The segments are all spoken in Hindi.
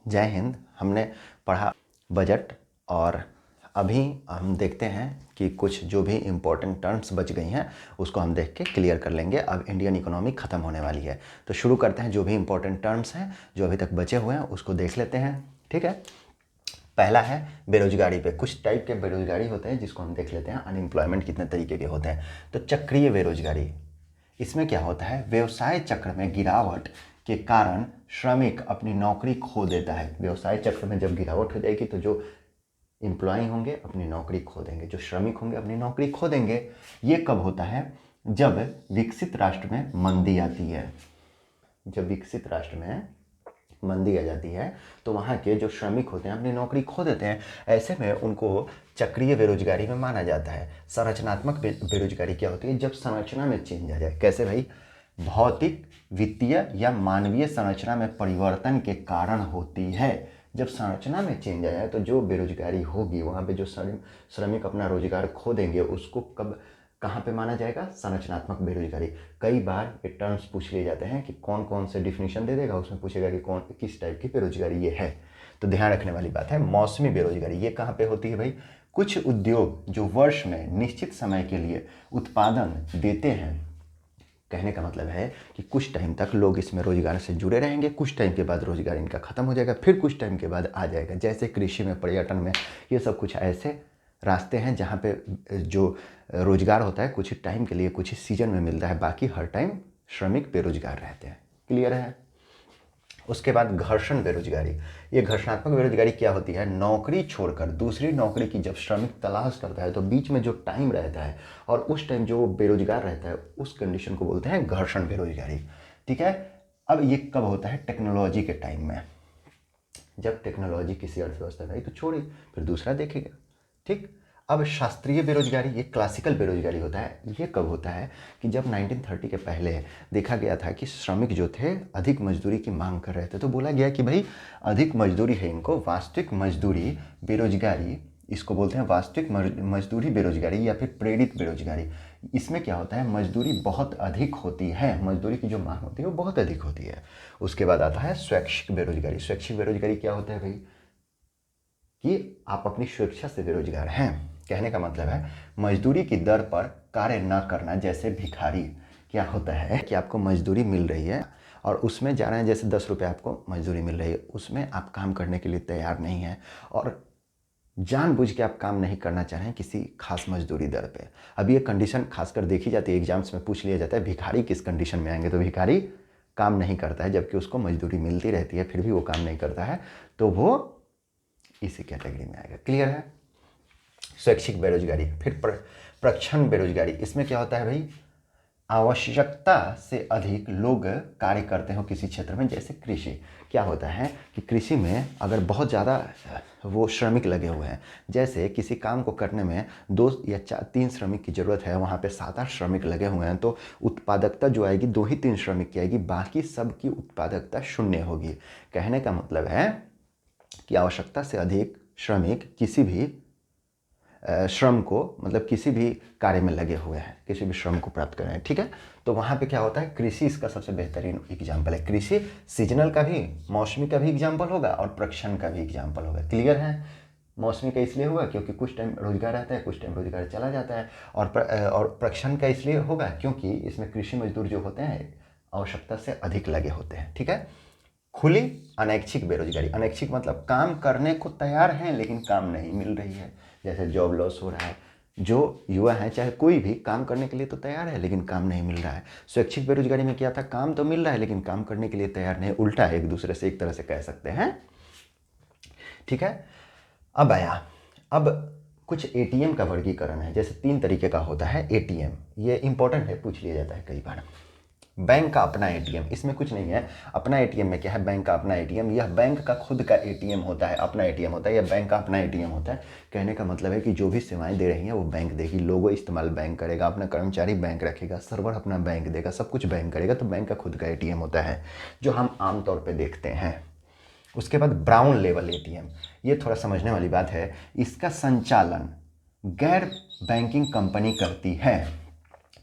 जय हिंद। हमने पढ़ा बजट और अभी हम देखते हैं कि कुछ जो भी इम्पोर्टेंट टर्म्स बच गई हैं उसको हम देख के क्लियर कर लेंगे। अब इंडियन इकोनॉमी ख़त्म होने वाली है तो शुरू करते हैं। जो भी इम्पोर्टेंट टर्म्स हैं जो अभी तक बचे हुए हैं उसको देख लेते हैं। ठीक है, पहला है बेरोजगारी पे। कुछ टाइप के बेरोजगारी होते हैं जिसको हम देख लेते हैं। अनएम्प्लॉयमेंट कितने तरीके के होते हैं। तो चक्रीय बेरोजगारी, इसमें क्या होता है, व्यवसाय चक्र में गिरावट के कारण श्रमिक अपनी नौकरी खो देता है। व्यवसाय चक्र में जब गिरावट हो जाएगी तो जो एम्प्लॉय होंगे अपनी नौकरी खो देंगे, जो श्रमिक होंगे अपनी नौकरी खो देंगे। ये कब होता है, जब विकसित राष्ट्र में मंदी आती है। जब विकसित राष्ट्र में मंदी आ जाती है तो वहाँ के जो श्रमिक होते हैं अपनी नौकरी खो देते हैं। ऐसे में उनको चक्रीय बेरोजगारी में माना जाता है। संरचनात्मक बेरोजगारी क्या होती है, जब संरचना में चेंज आ जाए। कैसे भाई, भौतिक, वित्तीय या मानवीय संरचना में परिवर्तन के कारण होती है। जब संरचना में चेंज आया है तो जो बेरोजगारी होगी, वहाँ पे जो श्रमिक अपना रोजगार खो देंगे, उसको कब कहाँ पे माना जाएगा, संरचनात्मक बेरोजगारी। कई बार ये टर्म्स पूछ लिए जाते हैं कि कौन कौन से डिफिनीशन दे देगा, उसमें पूछेगा कि कौन किस टाइप की बेरोजगारी ये है। तो ध्यान रखने वाली बात है। मौसमी बेरोजगारी ये कहाँ पे होती है भाई, कुछ उद्योग जो वर्ष में निश्चित समय के लिए उत्पादन देते हैं। कहने का मतलब है कि कुछ टाइम तक लोग इसमें रोजगार से जुड़े रहेंगे, कुछ टाइम के बाद रोजगार इनका खत्म हो जाएगा, फिर कुछ टाइम के बाद आ जाएगा। जैसे कृषि में, पर्यटन में, ये सब कुछ ऐसे रास्ते हैं जहाँ पे जो रोजगार होता है कुछ टाइम के लिए, कुछ सीजन में मिलता है, बाकी हर टाइम श्रमिक बेरोजगार रहते हैं। क्लियर है। उसके बाद घर्षण बेरोजगारी। ये घर्षणात्मक बेरोजगारी क्या होती है, नौकरी छोड़कर दूसरी नौकरी की जब श्रमिक तलाश करता है तो बीच में जो टाइम रहता है और उस टाइम जो बेरोजगार रहता है उस कंडीशन को बोलते हैं घर्षण बेरोजगारी। ठीक है। अब ये कब होता है, टेक्नोलॉजी के टाइम में। जब टेक्नोलॉजी किसी अर्थव्यवस्था में आई तो छोड़ी, फिर दूसरा देखेगा। ठीक। अब शास्त्रीय बेरोजगारी, ये क्लासिकल बेरोजगारी होता है। ये कब होता है कि जब 1930 के पहले देखा गया था कि श्रमिक जो थे अधिक मजदूरी की मांग कर रहे थे, तो बोला गया कि भाई अधिक मजदूरी है इनको, वास्तविक मजदूरी बेरोजगारी, इसको बोलते हैं वास्तविक मजदूरी बेरोजगारी या फिर प्रेरित बेरोजगारी। इसमें क्या होता है, मजदूरी बहुत अधिक होती है, मजदूरी की जो मांग होती है वो बहुत अधिक होती है। उसके बाद आता है स्वैच्छिक बेरोजगारी। स्वैच्छिक बेरोजगारी क्या होता है भाई, कि आप अपनी स्वेच्छा से बेरोजगार हैं। कहने का मतलब है मजदूरी की दर पर कार्य न करना। जैसे भिखारी, क्या होता है कि आपको मजदूरी मिल रही है और उसमें जा रहे हैं, जैसे 10 रुपये आपको मजदूरी मिल रही है, उसमें आप काम करने के लिए तैयार नहीं हैं और जानबूझ के आप काम नहीं करना चाह रहे हैं किसी खास मजदूरी दर पे। अब ये कंडीशन खासकर देखी जाती है, एग्जाम्स में पूछ लिया जाता है भिखारी किस कंडीशन में आएंगे, तो भिखारी काम नहीं करता है, जबकि उसको मजदूरी मिलती रहती है फिर भी वो काम नहीं करता है, तो वो इसी कैटेगरी में आएगा। क्लियर है। स्वैच्छिक बेरोजगारी। फिर प्रच्छन्न बेरोजगारी। इसमें क्या होता है भाई, आवश्यकता से अधिक लोग कार्य करते हो किसी क्षेत्र में। जैसे कृषि, क्या होता है कि कृषि में अगर बहुत ज़्यादा वो श्रमिक लगे हुए हैं, जैसे किसी काम को करने में 2 या 3 श्रमिक की ज़रूरत है, वहाँ पे 7-8 श्रमिक लगे हुए हैं, तो उत्पादकता जो आएगी 2 ही 3 श्रमिक की आएगी, बाकी सब की उत्पादकता शून्य होगी। कहने का मतलब है कि आवश्यकता से अधिक श्रमिक किसी भी श्रम को, मतलब किसी भी कार्य में लगे हुए हैं, किसी भी श्रम को प्राप्त कर रहे हैं। ठीक है। तो वहाँ पे क्या होता है, कृषि इसका सबसे बेहतरीन एग्जाम्पल है। कृषि सीजनल का भी, मौसमी का भी एग्जाम्पल होगा और प्रक्षण का भी एग्जाम्पल होगा। क्लियर है। मौसमी का इसलिए होगा क्योंकि कुछ टाइम रोजगार रहता है, कुछ टाइम रोजगार चला जाता है, और प्रक्षण का इसलिए होगा क्योंकि इसमें कृषि मजदूर जो होते हैं आवश्यकता से अधिक लगे होते हैं। ठीक है। खुली अनैच्छिक बेरोजगारी। अनैच्छिक मतलब काम करने को तैयार हैं लेकिन काम नहीं मिल रही है, जैसे जॉब लॉस हो रहा है। जो युवा है चाहे कोई भी काम करने के लिए तो तैयार है लेकिन काम नहीं मिल रहा है। स्वैच्छिक बेरोजगारी में क्या था, काम तो मिल रहा है लेकिन काम करने के लिए तैयार नहीं, उल्टा है, एक दूसरे से एक तरह से कह सकते हैं। ठीक है। अब आया, अब कुछ एटीएम का वर्गीकरण है। जैसे 3 तरीके का होता है एटीएम, ये इंपॉर्टेंट है, पूछ लिया जाता है कई बार। बैंक का अपना एटीएम, इसमें कुछ नहीं है। अपना एटीएम में क्या है, बैंक का अपना एटीएम, यह बैंक का खुद का एटीएम होता है, अपना एटीएम होता है, यह बैंक का अपना एटीएम होता है। कहने का मतलब है कि जो भी सेवाएं दे रही हैं वो बैंक देगी, लोगो इस्तेमाल बैंक करेगा, अपना कर्मचारी बैंक रखेगा, सर्वर अपना बैंक देगा, सब कुछ बैंक करेगा, तो बैंक का खुद का एटीएम होता है जो हम आमतौर पर देखते हैं। उसके बाद ब्राउन लेवल एटीएम, ये थोड़ा समझने वाली बात है। इसका संचालन गैर बैंकिंग कंपनी करती है।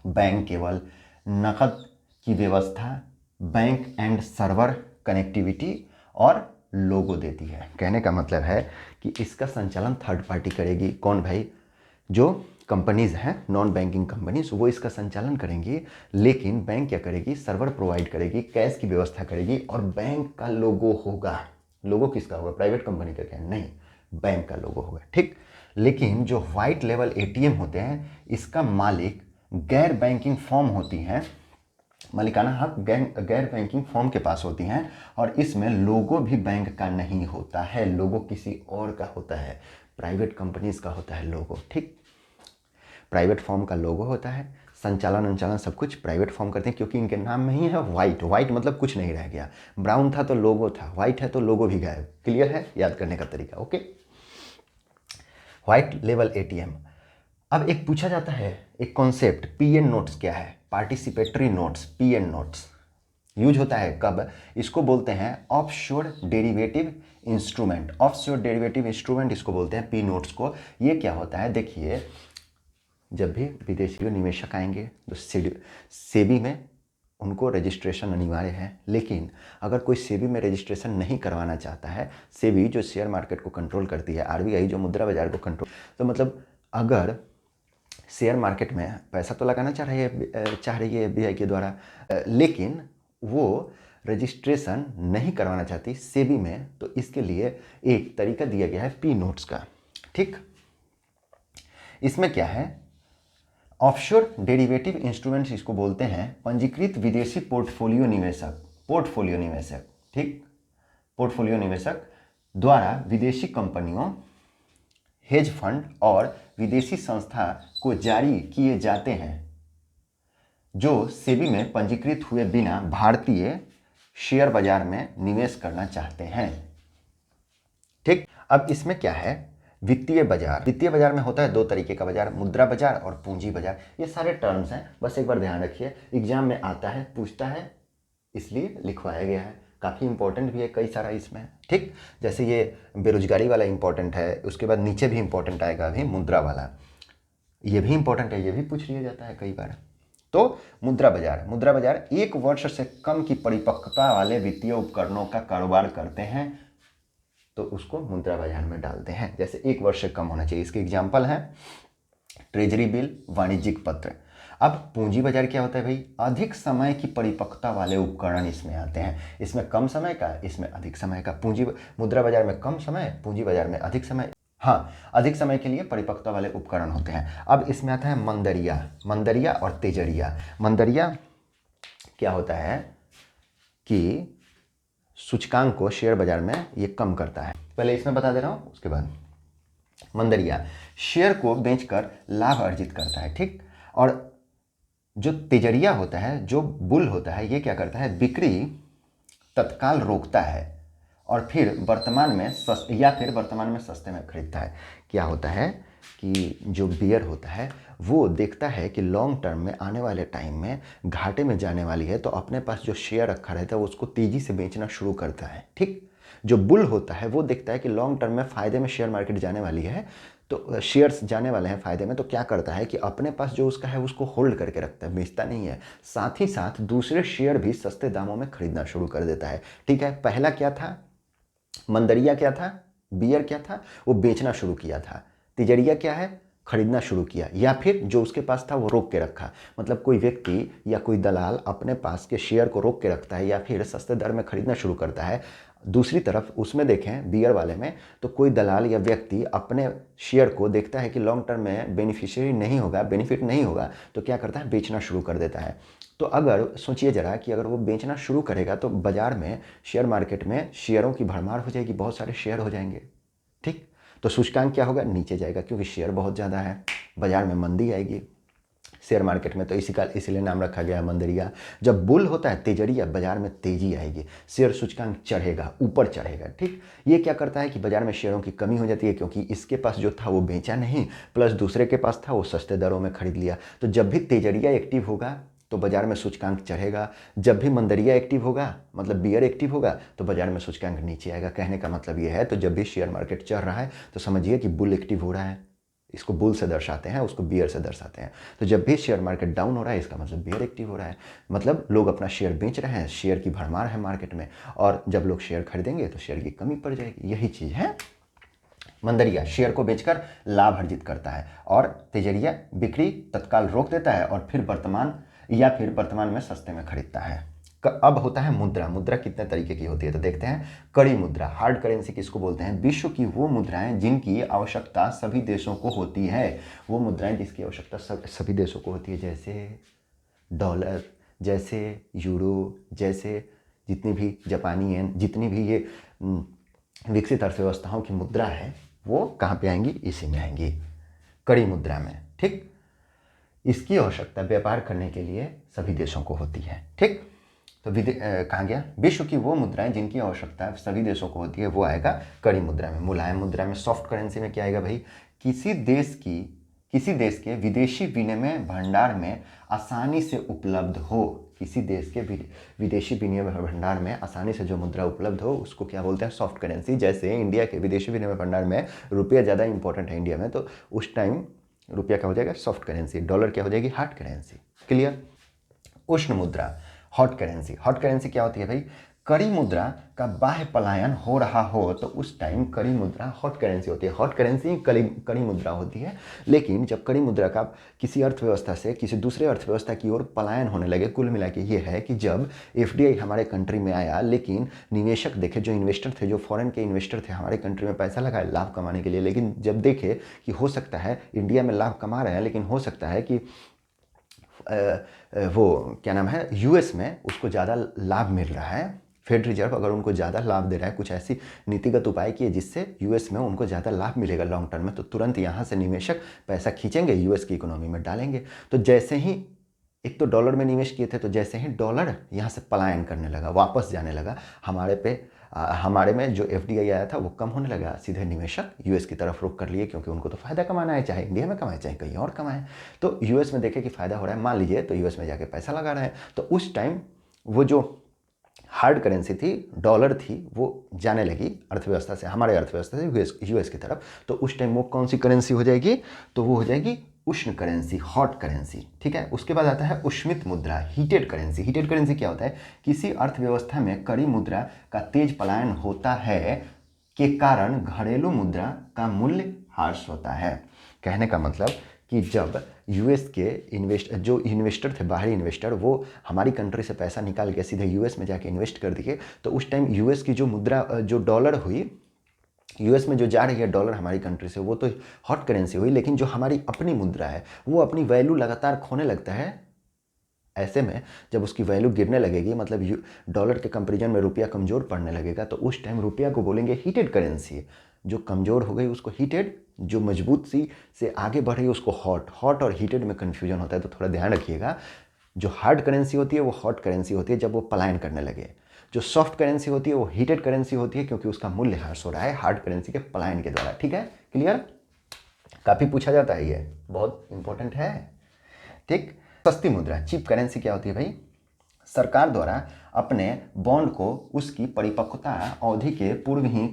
बैंक केवल नकद की व्यवस्था, बैंक एंड सर्वर कनेक्टिविटी और लोगो देती है। कहने का मतलब है कि इसका संचालन थर्ड पार्टी करेगी। कौन भाई? जो कंपनीज़ हैं, नॉन बैंकिंग कंपनीज, वो इसका संचालन करेंगी, लेकिन बैंक क्या करेगी? सर्वर प्रोवाइड करेगी, कैश की व्यवस्था करेगी और बैंक का लोगो होगा। लोगो किसका होगा? प्राइवेट कंपनी का? क्या नहीं, बैंक का लोगो होगा। ठीक। लेकिन जो व्हाइट लेवल एटीएम होते हैं, इसका मालिक गैर बैंकिंग फर्म होती हैं, मालिकाना हक गैर बैंकिंग फर्म के पास होती हैं, और इसमें लोगो भी बैंक का नहीं होता है, लोगो किसी और का होता है, प्राइवेट कंपनीज का होता है लोगो। ठीक। प्राइवेट फर्म का लोगो होता है, संचालन सब कुछ प्राइवेट फर्म करते हैं, क्योंकि इनके नाम में ही है व्हाइट। व्हाइट मतलब कुछ नहीं रह गया, ब्राउन था तो लोगो था, व्हाइट है तो लोगो भी गायब। क्लियर है? याद करने का तरीका। ओके। White level ATM. अब एक पूछा जाता है एक कॉन्सेप्ट, पीएन नोट्स क्या है? Participatory notes, PN notes use होता है कब? इसको बोलते हैं offshore derivative instrument. Offshore derivative instrument इसको बोलते हैं, पी नोट्स को। ये क्या होता है? देखिए, जब भी विदेशी निवेशक आएंगे तो सेबी में उनको रजिस्ट्रेशन अनिवार्य है, लेकिन अगर कोई सेबी में रजिस्ट्रेशन नहीं करवाना चाहता है, सेबी जो शेयर मार्केट को कंट्रोल करती है, आरबीआई जो मुद्रा बाजार को कंट्रोल, तो मतलब अगर शेयर मार्केट में पैसा तो लगाना चाह रही है एफबीआई के द्वारा, लेकिन वो रजिस्ट्रेशन नहीं करवाना चाहती सेबी में, तो इसके लिए एक तरीका दिया गया है पी नोट्स का। ठीक। इसमें क्या है? ऑफशोर डेरिवेटिव इंस्ट्रूमेंट्स इसको बोलते हैं पंजीकृत विदेशी पोर्टफोलियो निवेशक। पोर्टफोलियो निवेशक, ठीक, पोर्टफोलियो निवेशक द्वारा विदेशी कंपनियों, हेज फंड और विदेशी संस्था को जारी किए जाते हैं, जो सेबी में पंजीकृत हुए बिना भारतीय शेयर बाजार में निवेश करना चाहते हैं। ठीक। अब इसमें क्या है? वित्तीय बाजार। वित्तीय बाजार में होता है दो तरीके का बाजार, मुद्रा बाजार और पूंजी बाजार। ये सारे टर्म्स हैं, बस एक बार ध्यान रखिए, एग्जाम में आता है, पूछता है, इसलिए लिखवाया गया है। काफ़ी इंपॉर्टेंट भी है कई सारा इसमें। ठीक। जैसे ये बेरोजगारी वाला इंपॉर्टेंट है, उसके बाद नीचे भी इंपॉर्टेंट आएगा अभी मुद्रा वाला, ये भी इंपॉर्टेंट है, ये भी पूछ लिया जाता है कई बार। तो मुद्रा बाजार, मुद्रा बाजार 1 वर्ष से कम की परिपक्वता वाले वित्तीय उपकरणों का कारोबार करते हैं, तो उसको मुद्रा बाजार में डालते हैं। जैसे 1 वर्ष से कम होना चाहिए, इसके एग्जाम्पल है ट्रेजरी बिल, वाणिज्यिक पत्र। अब पूंजी बाजार क्या होता है भाई? अधिक समय की परिपक्वता वाले उपकरण इसमें आते हैं। इसमें कम समय का, इसमें अधिक समय का। मुद्रा बाजार में कम समय, पूंजी बाजार में अधिक समय। हाँ, अधिक समय के लिए परिपक्वता वाले उपकरण होते हैं। अब इसमें आता है मंदरिया। मंदरिया और तेजरिया। मंदरिया क्या होता है कि सूचकांक को शेयर बाजार में ये कम करता है। पहले इसमें बता दे रहा हूँ, उसके बाद मंदरिया शेयर को बेचकर लाभ अर्जित करता है। ठीक। और जो तेजरिया होता है, जो बुल होता है, ये क्या करता है? बिक्री तत्काल रोकता है और फिर वर्तमान में सस्ते में खरीदता है। क्या होता है कि जो बियर होता है वो देखता है कि लॉन्ग टर्म में आने वाले टाइम में घाटे में जाने वाली है, तो अपने पास जो शेयर रखा रहता है वो उसको तेजी से बेचना शुरू करता है। ठीक। जो बुल होता है वो देखता है कि लॉन्ग टर्म में फ़ायदे में शेयर मार्केट जाने वाली है, तो शेयर्स जाने वाले हैं फ़ायदे में, तो क्या करता है कि अपने पास जो उसका है उसको होल्ड करके रखता है, बेचता नहीं है। साथ ही साथ दूसरे शेयर भी सस्ते दामों में खरीदना शुरू कर देता है। ठीक है। पहला क्या था? मंदरिया क्या था? बियर क्या था? वो बेचना शुरू किया था। तिजरिया क्या है? खरीदना शुरू किया, या फिर जो उसके पास था वो रोक के रखा। मतलब कोई व्यक्ति या कोई दलाल अपने पास के शेयर को रोक के रखता है या फिर सस्ते दर में खरीदना शुरू करता है। दूसरी तरफ उसमें देखें बियर वाले में, तो कोई दलाल या व्यक्ति अपने शेयर को देखता है कि लॉन्ग टर्म में बेनिफिट नहीं होगा, तो क्या करता है? बेचना शुरू कर देता है। तो अगर सोचिए ज़रा कि अगर वो बेचना शुरू करेगा तो बाज़ार में, शेयर मार्केट में शेयरों की भरमार हो जाएगी, बहुत सारे शेयर हो जाएंगे। ठीक। तो सूचकांक क्या होगा? नीचे जाएगा, क्योंकि शेयर बहुत ज़्यादा है, बाज़ार में मंदी आएगी शेयर मार्केट में, तो इसीलिए नाम रखा गया है मंदरिया। जब बुल होता है तेजरिया, बाजार में तेजी आएगी, शेयर सूचकांक चढ़ेगा, ऊपर चढ़ेगा। ठीक। ये क्या करता है कि बाजार में शेयरों की कमी हो जाती है, क्योंकि इसके पास जो था वो बेचा नहीं, प्लस दूसरे के पास था वो सस्ते दरों में खरीद लिया। तो जब भी तेजरिया एक्टिव होगा तो बाजार में सूचकांक चढ़ेगा, जब भी मंदरिया एक्टिव होगा, मतलब बियर एक्टिव होगा, तो बाजार में सूचकांक नीचे आएगा। कहने का मतलब ये है, तो जब भी शेयर मार्केट चढ़ रहा है तो समझिए कि बुल एक्टिव हो रहा है, इसको बुल से दर्शाते हैं, उसको बियर से दर्शाते हैं। तो जब भी शेयर मार्केट डाउन हो रहा है इसका मतलब बियर एक्टिव हो रहा है, मतलब लोग अपना शेयर बेच रहे हैं, शेयर की भरमार है मार्केट में, और जब लोग शेयर खरीदेंगे तो शेयर की कमी पड़ जाएगी। यही चीज़ है मंदरिया, शेयर को बेचकर लाभ अर्जित करता है, और तेजरिया बिक्री तत्काल रोक देता है और फिर वर्तमान में सस्ते में खरीदता है। अब होता है मुद्रा। मुद्रा कितने तरीके की होती है तो देखते हैं। कड़ी मुद्रा, हार्ड करेंसी किसको बोलते हैं? विश्व की वो मुद्राएं जिनकी आवश्यकता सभी देशों को होती है। वो मुद्राएं जिसकी आवश्यकता सभी देशों को होती है, जैसे डॉलर, जैसे यूरो, जैसे जितनी भी जापानी येन, जितनी भी ये विकसित अर्थव्यवस्थाओं की मुद्रा है वो कहाँ पे आएंगी? इसी में आएंगी, कड़ी मुद्रा में। ठीक, इसकी आवश्यकता व्यापार करने के लिए सभी देशों को होती है। ठीक, तो कहाँ गया? विश्व की वो मुद्राएं जिनकी आवश्यकता सभी देशों को होती है वो आएगा कड़ी मुद्रा में। मुलायम मुद्रा में, सॉफ्ट करेंसी में क्या आएगा भाई? किसी देश के विदेशी विनिमय भंडार में आसानी से उपलब्ध हो, किसी देश के विदेशी विनिमय भंडार में आसानी से जो मुद्रा उपलब्ध हो उसको क्या बोलते हैं? Soft currency. जैसे इंडिया के विदेशी विनिमय भंडार में रुपया ज़्यादा इंपॉर्टेंट है इंडिया में, तो उस टाइम रुपया क्या हो जाएगा? Soft currency. डॉलर क्या हो जाएगी? Hard currency. क्लियर? उष्ण मुद्रा, हॉट करेंसी। हॉट करेंसी क्या होती है भाई? कड़ी मुद्रा का बाह्य पलायन हो रहा हो तो उस टाइम कड़ी मुद्रा हॉट करेंसी होती है। हॉट करेंसी कड़ी मुद्रा होती है। लेकिन जब कड़ी मुद्रा का किसी अर्थव्यवस्था से किसी दूसरे अर्थव्यवस्था की ओर पलायन होने लगे, कुल मिला के ये है कि जब FDI हमारे कंट्री में आया, लेकिन निवेशक देखे, जो इन्वेस्टर थे, जो फॉरेन के इन्वेस्टर थे, हमारे कंट्री में पैसा लगाए लाभ कमाने के लिए, लेकिन जब देखे कि हो सकता है इंडिया में लाभ कमा रहे हैं, लेकिन हो सकता है कि वो क्या नाम है, US में उसको ज़्यादा लाभ मिल रहा है, फेड रिजर्व अगर उनको ज़्यादा लाभ दे रहा है, कुछ ऐसी नीतिगत उपाय किए जिससे US में उनको ज़्यादा लाभ मिलेगा लॉन्ग टर्म में, तो तुरंत यहाँ से निवेशक पैसा खींचेंगे, US की इकोनॉमी में डालेंगे। तो जैसे ही एक तो डॉलर में निवेश किए थे, तो जैसे ही डॉलर यहाँ से पलायन करने लगा, वापस जाने लगा, हमारे में जो FDI आया था वो कम होने लगा, सीधे निवेशक US की तरफ रुख कर लिए, क्योंकि उनको तो फ़ायदा कमाना है, चाहे इंडिया में कमाए चाहे कहीं और कमाए। तो US में देखे कि फ़ायदा हो रहा है, मान लीजिए, तो US में जाके पैसा लगा रहे हैं, तो उस टाइम वो जो हार्ड करेंसी थी, डॉलर थी, वो जाने लगी अर्थव्यवस्था से, हमारे अर्थव्यवस्था से US की तरफ। तो उस टाइम वो कौन सी करेंसी हो जाएगी? तो वो हो जाएगी उष्ण करेंसी, हॉट करेंसी। ठीक है, उसके बाद आता है उष्मित मुद्रा, हीटेड करेंसी। हीटेड करेंसी क्या होता है? किसी अर्थव्यवस्था में कड़ी मुद्रा का तेज पलायन होता है के कारण घरेलू मुद्रा का मूल्य ह्रास होता है। कहने का मतलब कि जब US के जो इन्वेस्टर थे, बाहरी इन्वेस्टर, वो हमारी कंट्री से पैसा निकाल के सीधे US में जाके इन्वेस्ट कर दिए, तो उस टाइम US की जो मुद्रा, जो डॉलर हुई, US में जो जा रही है डॉलर हमारी कंट्री से, वो तो हॉट करेंसी हुई, लेकिन जो हमारी अपनी मुद्रा है वो अपनी वैल्यू लगातार खोने लगता है। ऐसे में जब उसकी वैल्यू गिरने लगेगी, मतलब डॉलर के कंपेरिजन में रुपया कमज़ोर पड़ने लगेगा, तो उस टाइम रुपया को बोलेंगे हीटेड करेंसी। जो कमज़ोर हो गई उसको हीटेड, जो मजबूत सी से आगे बढ़ रही है उसको हॉट। हॉट और हीटेड में कन्फ्यूजन होता है, तो थोड़ा ध्यान रखिएगा। जो हार्ड करेंसी होती है वो हॉट करेंसी होती है जब वो पलायन करने लगे। जो सॉफ्ट करेंसी होती है वो हीटेड करेंसी होती है, क्योंकि उसका मूल्य ह्रास हो रहा है हार्ड करेंसी के पलायन के द्वारा। ठीक है, क्लियर? काफ़ी पूछा जाता है, ये बहुत इंपॉर्टेंट है। ठीक, सस्ती मुद्रा, चीप करेंसी क्या होती है भाई? सरकार द्वारा अपने बॉन्ड को उसकी परिपक्वता अवधि के पूर्व ही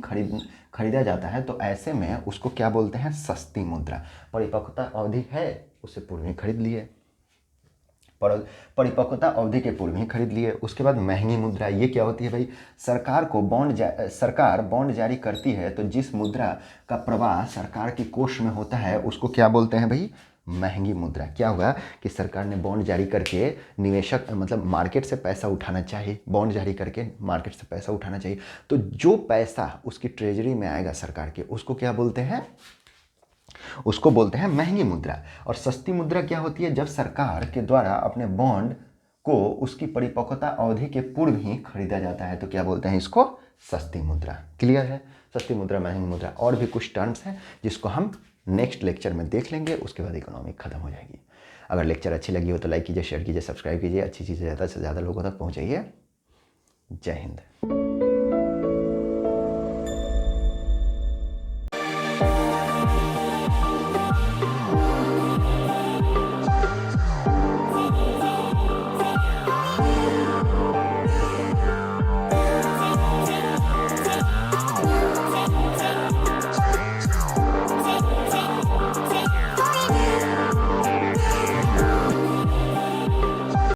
खरीदा जाता है, तो ऐसे में उसको क्या बोलते हैं? सस्ती मुद्रा। परिपक्वता अवधि है, उससे पूर्व ही खरीद लिए, परिपक्वता अवधि के पूर्व ही खरीद लिए। उसके बाद महंगी मुद्रा, ये क्या होती है भाई? सरकार बॉन्ड जारी करती है, तो जिस मुद्रा का प्रवाह सरकार के कोष में होता है उसको क्या बोलते हैं भाई? महंगी मुद्रा। क्या हुआ कि सरकार ने बॉन्ड जारी करके निवेशक, मतलब मार्केट से पैसा उठाना चाहिए, बॉन्ड जारी करके मार्केट से पैसा उठाना चाहिए, तो जो पैसा उसकी ट्रेजरी में आएगा सरकार के, उसको क्या बोलते हैं? उसको बोलते हैं महंगी मुद्रा। और सस्ती मुद्रा क्या होती है? जब सरकार के द्वारा अपने बॉन्ड को उसकी परिपक्वता अवधि के पूर्व ही खरीदा जाता है, तो क्या बोलते हैं इसको? सस्ती मुद्रा। क्लियर है? सस्ती मुद्रा, महंगी मुद्रा, और भी कुछ टर्म्स हैं जिसको हम नेक्स्ट लेक्चर में देख लेंगे। उसके बाद इकोनॉमी खत्म हो जाएगी। अगर लेक्चर अच्छी लगी हो तो लाइक कीजिए, शेयर कीजिए, सब्सक्राइब कीजिए, अच्छी चीज़ें ज़्यादा से ज़्यादा लोगों तक पहुँचाइए। जय हिंद।